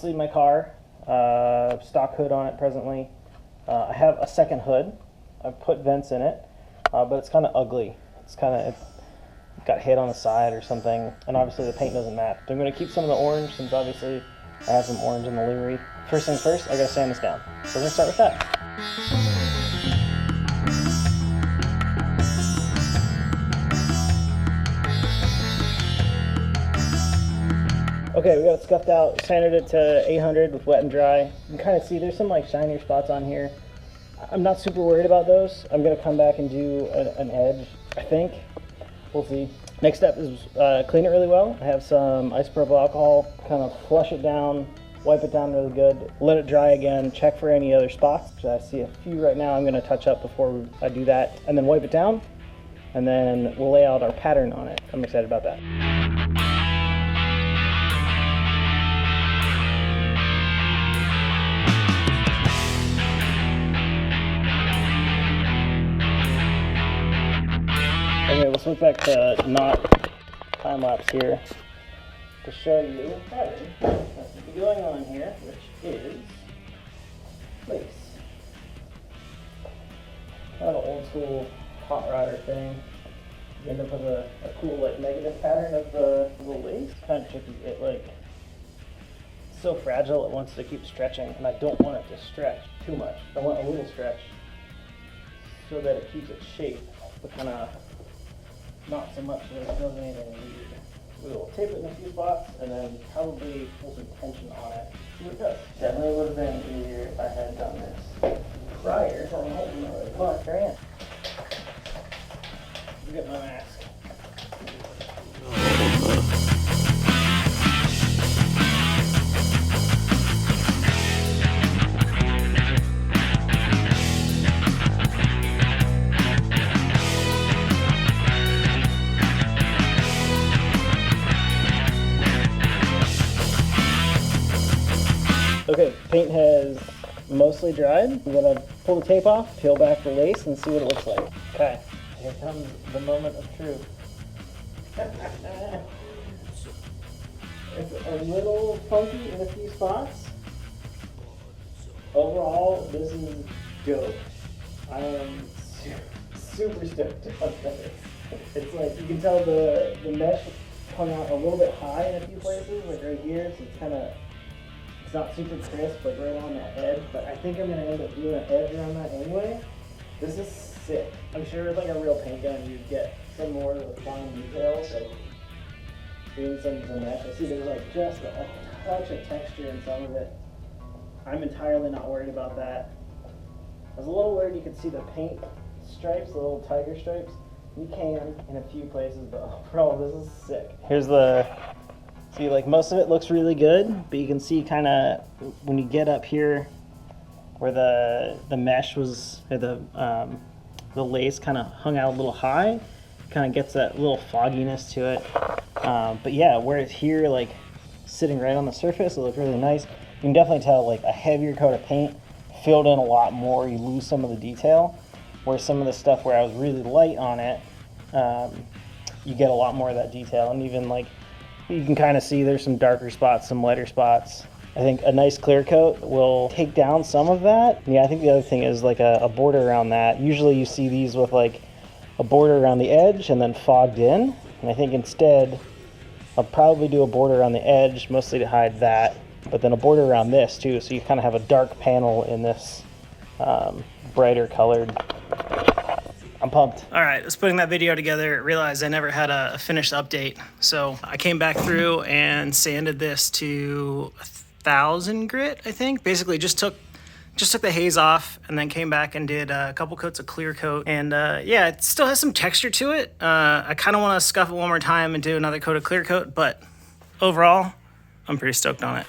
obviously my car, stock hood on it presently. I have a second hood. I've put vents in it, but it's kind of ugly. It's got hit on the side or something, and obviously the paint doesn't match. So I'm going to keep some of the orange, since obviously I have some orange in the livery. First things first, I got to sand this down. So we're going to start with that. Okay, we got it scuffed out, sanded it to 800 with wet and dry. You can kind of see there's some like shinier spots on here. I'm not super worried about those. I'm gonna come back and do an edge, I think. We'll see. Next step is clean it really well. I have some isopropyl alcohol, kind of flush it down, wipe it down really good, let it dry again, check for any other spots. I see a few right now I'm gonna touch up before I do that, and then wipe it down, and then we'll lay out our pattern on it. I'm excited about that. Okay, we'll switch back to not time lapse here to show you the pattern that's going on here, which is lace. Kind of an old school hot rodder thing. You end up with a cool like negative pattern of the lace. Kind of tricky. It's so fragile it wants to keep stretching, and I don't want it to stretch too much. I want a little stretch so that it keeps its shape, but kind of not so much that it does anything weird. We'll tape it in a few spots and then probably pull some tension on it. See what it does. Definitely would have been easier if I had done this prior. So I'm holding it really fun. Here I am. Get my mask. Okay, paint has mostly dried. I'm gonna pull the tape off, peel back the lace, and see what it looks like. Okay, here comes the moment of truth. It's a little funky in a few spots. Overall, this is dope. I am super stoked about this. It's like, you can tell the mesh hung out a little bit high in a few places, like right here, so it's kind of, it's not super crisp, like right on that edge, but I think I'm going to end up doing an edge around that anyway. This is sick. I'm sure with like a real paint gun you'd get some more of the fine details, like doing some of the mesh. I see there's like just a touch of texture in some of it. I'm entirely not worried about that. I was a little worried you could see the paint stripes, the little tiger stripes. You can in a few places, but overall this is sick. Here's the, see, like most of it looks really good, but you can see kind of when you get up here where the mesh was, or the lace kind of hung out a little high, kind of gets that little fogginess to it. But yeah, where it's here, like sitting right on the surface, it looks really nice. You can definitely tell like a heavier coat of paint filled in a lot more. You lose some of the detail, where some of the stuff where I was really light on it, you get a lot more of that detail. And even like, you can kind of see there's some darker spots, some lighter spots. I think a nice clear coat will take down some of that. Yeah, I think the other thing is like a border around that. Usually you see these with like a border around the edge and then fogged in. And I think instead, I'll probably do a border around the edge, mostly to hide that, but then a border around this too, so you kind of have a dark panel in this brighter colored. I'm pumped. All right, I was putting that video together, realized I never had a finished update. So I came back through and sanded this to 1,000 grit, I think. Basically just took the haze off and then came back and did a couple coats of clear coat. And yeah, it still has some texture to it. I kind of want to scuff it one more time and do another coat of clear coat, but overall, I'm pretty stoked on it.